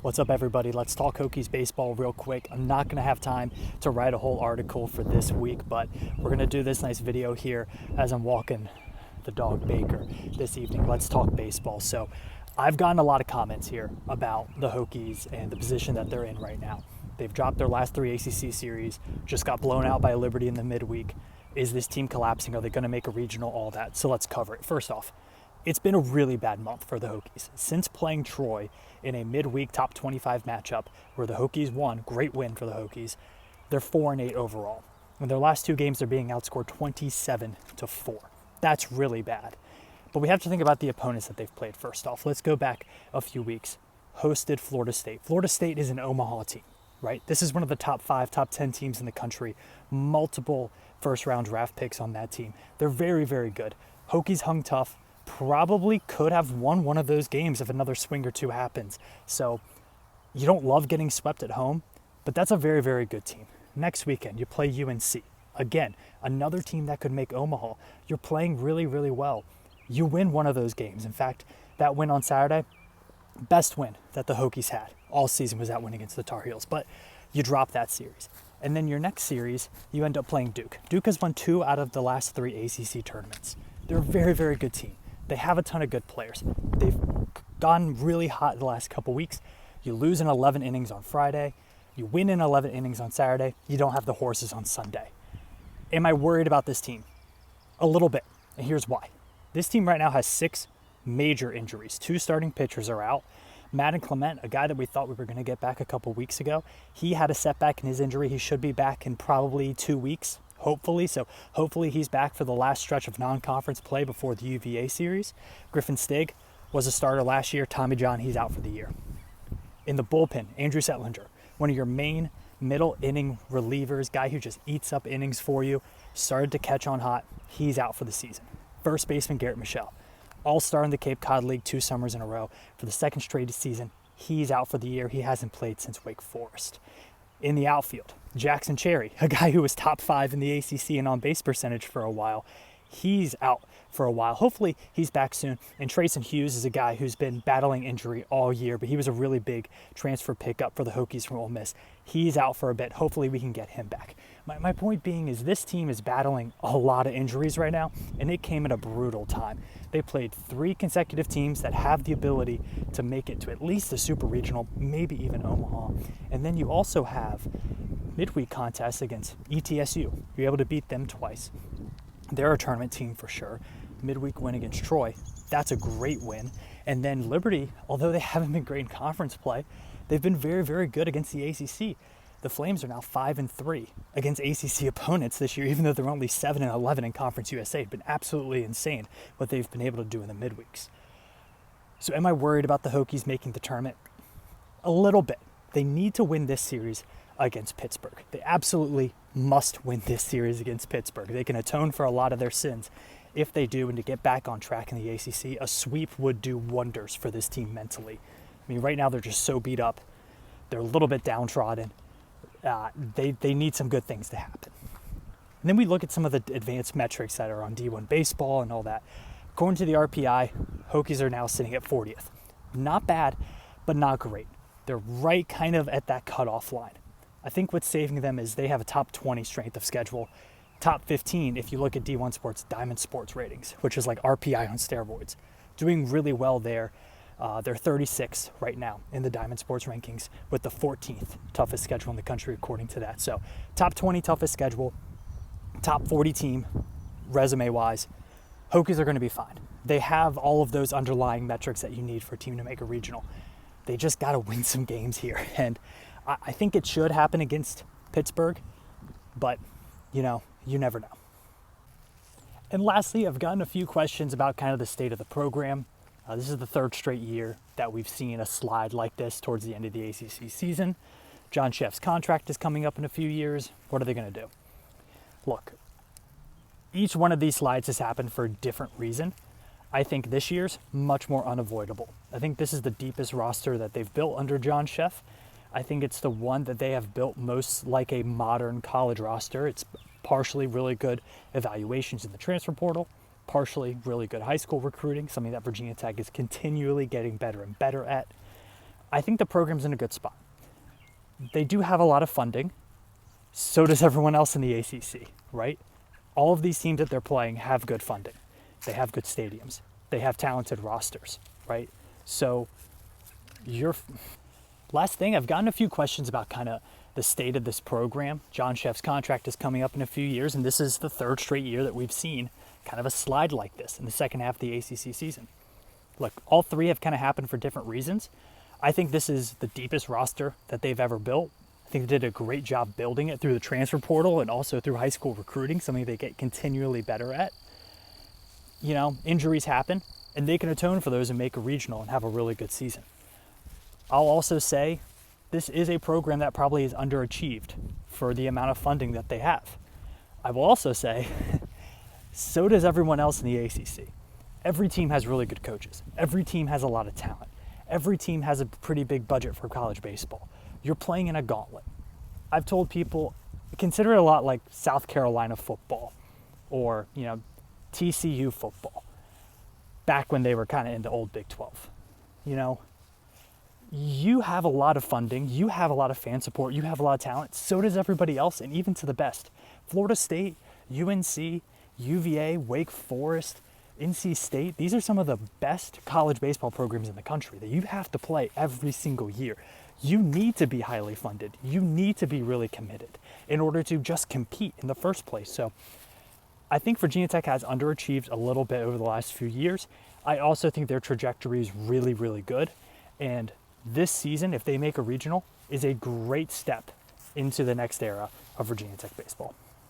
What's up, everybody? Let's talk Hokies baseball real quick. I'm not going to have time to write a whole article for this week, but we're going to do this nice video here as I'm walking the dog Baker this evening. Let's talk baseball. So I've gotten a lot of comments here about the Hokies and the position that they're in right now. They've dropped their last 3 ACC series, just got blown out by Liberty in the midweek. Is this team collapsing? Are they going to make a regional? All that. So let's cover it. First off, it's been a really bad month for the Hokies. Since playing Troy in a midweek top 25 matchup where the Hokies won, great win for the Hokies, they're 4-8 overall. In their last 2 games, they're being outscored 27-4. That's really bad. But we have to think about the opponents that they've played first off. Let's go back a few weeks. Hosted Florida State. Florida State is an Omaha team, right? This is one of the top 5, top 10 teams in the country. Multiple first-round draft picks on that team. They're very, very good. Hokies hung tough. Probably could have won one of those games if another swing or two happens. So you don't love getting swept at home, but that's a very, very good team. Next weekend, you play UNC. Again, another team that could make Omaha. You're playing really, really well. You win one of those games. In fact, that win on Saturday, best win that the Hokies had all season was that win against the Tar Heels. But you drop that series. And then your next series, you end up playing Duke. Duke has won 2 out of the last 3 ACC tournaments. They're a very, very good team. They have a ton of good players. They've gone really hot the last couple weeks. You lose in 11 innings on Friday. You win in 11 innings on Saturday. You don't have the horses on Sunday. Am I worried about this team? A little bit. And here's why. This team right now has 6 major injuries. 2 starting pitchers are out. Madden Clement, a guy that we thought we were going to get back a couple weeks ago, he had a setback in his injury. He should be back in probably 2 weeks. Hopefully. So hopefully he's back for the last stretch of non-conference play before the UVA series. Griffin Stig was a starter last year. Tommy John, he's out for the year. In the bullpen, Andrew Settlinger, one of your main middle inning relievers, guy who just eats up innings for you, started to catch on hot. He's out for the season. First baseman Garrett Michelle, all-star in the Cape Cod League 2 summers in a row for the 2nd straight season. He's out for the year. He hasn't played since Wake Forest. In the outfield, Jackson Cherry, a guy who was top 5 in the ACC in on-base percentage for a while. He's out for a while. Hopefully he's back soon. And Trayson Hughes is a guy who's been battling injury all year, but he was a really big transfer pickup for the Hokies from Ole Miss. He's out for a bit. Hopefully we can get him back. My point being is this team is battling a lot of injuries right now, and it came at a brutal time. They played 3 consecutive teams that have the ability to make it to at least the Super Regional, maybe even Omaha. And then you also have midweek contests against ETSU. You're able to beat them twice. They're a tournament team for sure. Midweek win against Troy. That's a great win. And then Liberty, although they haven't been great in conference play, they've been very, very good against the ACC. The Flames are now 5-3 against ACC opponents this year, even though they're only 7-11 in Conference USA. It's been absolutely insane what they've been able to do in the midweeks. So am I worried about the Hokies making the tournament? A little bit. They need to win this series against Pittsburgh. They absolutely must win this series against Pittsburgh. They can atone for a lot of their sins if they do, and to get back on track in the ACC, a sweep would do wonders for this team mentally. I mean, right now they're just so beat up. They're a little bit downtrodden. They need some good things to happen. And then we look at some of the advanced metrics that are on D1 baseball and all that. According to the RPI, Hokies are now sitting at 40th. Not bad, but not great. They're right kind of at that cutoff line. I think what's saving them is they have a top 20 strength of schedule. Top 15 if you look at D1 Sports Diamond Sports ratings, which is like RPI on steroids. Doing really well there. They're 36th right now in the Diamond Sports rankings with the 14th toughest schedule in the country according to that. So top 20 toughest schedule, top 40 team resume-wise. Hokies are going to be fine. They have all of those underlying metrics that you need for a team to make a regional. They just got to win some games here. And I think it should happen against Pittsburgh, but you never know. And lastly, I've gotten a few questions about kind of the state of the program. This is the 3rd straight year that we've seen a slide like this towards the end of the ACC season. John Sheff's contract is coming up in a few years. What are they going to do? Look, each one of these slides has happened for a different reason. I think this year's much more unavoidable. I think this is the deepest roster that they've built under John Sheff. I think it's the one that they have built most like a modern college roster. It's partially really good evaluations in the transfer portal, partially really good high school recruiting, something that Virginia Tech is continually getting better and better at. I think the program's in a good spot. They do have a lot of funding. So does everyone else in the ACC, right? All of these teams that they're playing have good funding. They have good stadiums. They have talented rosters, right? So last thing, I've gotten a few questions about kind of the state of this program. John Sheff's contract is coming up in a few years, and this is the third straight year that we've seen kind of a slide like this in the second half of the ACC season. Look, all three have kind of happened for different reasons. I think this is the deepest roster that they've ever built. I think they did a great job building it through the transfer portal and also through high school recruiting, something they get continually better at. You know, injuries happen, and they can atone for those and make a regional and have a really good season. I'll also say this is a program that probably is underachieved for the amount of funding that they have. I will also say, so does everyone else in the ACC. Every team has really good coaches. Every team has a lot of talent. Every team has a pretty big budget for college baseball. You're playing in a gauntlet. I've told people, consider it a lot like South Carolina football or, you know, TCU football back when they were kind of in the old Big 12. You know, you have a lot of funding, you have a lot of fan support, you have a lot of talent, so does everybody else, and even to the best. Florida State, UNC, UVA, Wake Forest, NC State, these are some of the best college baseball programs in the country that you have to play every single year. You need to be highly funded. You need to be really committed in order to just compete in the first place. So I think Virginia Tech has underachieved a little bit over the last few years. I also think their trajectory is really, really good. And this season, if they make a regional, is a great step into the next era of Virginia Tech baseball.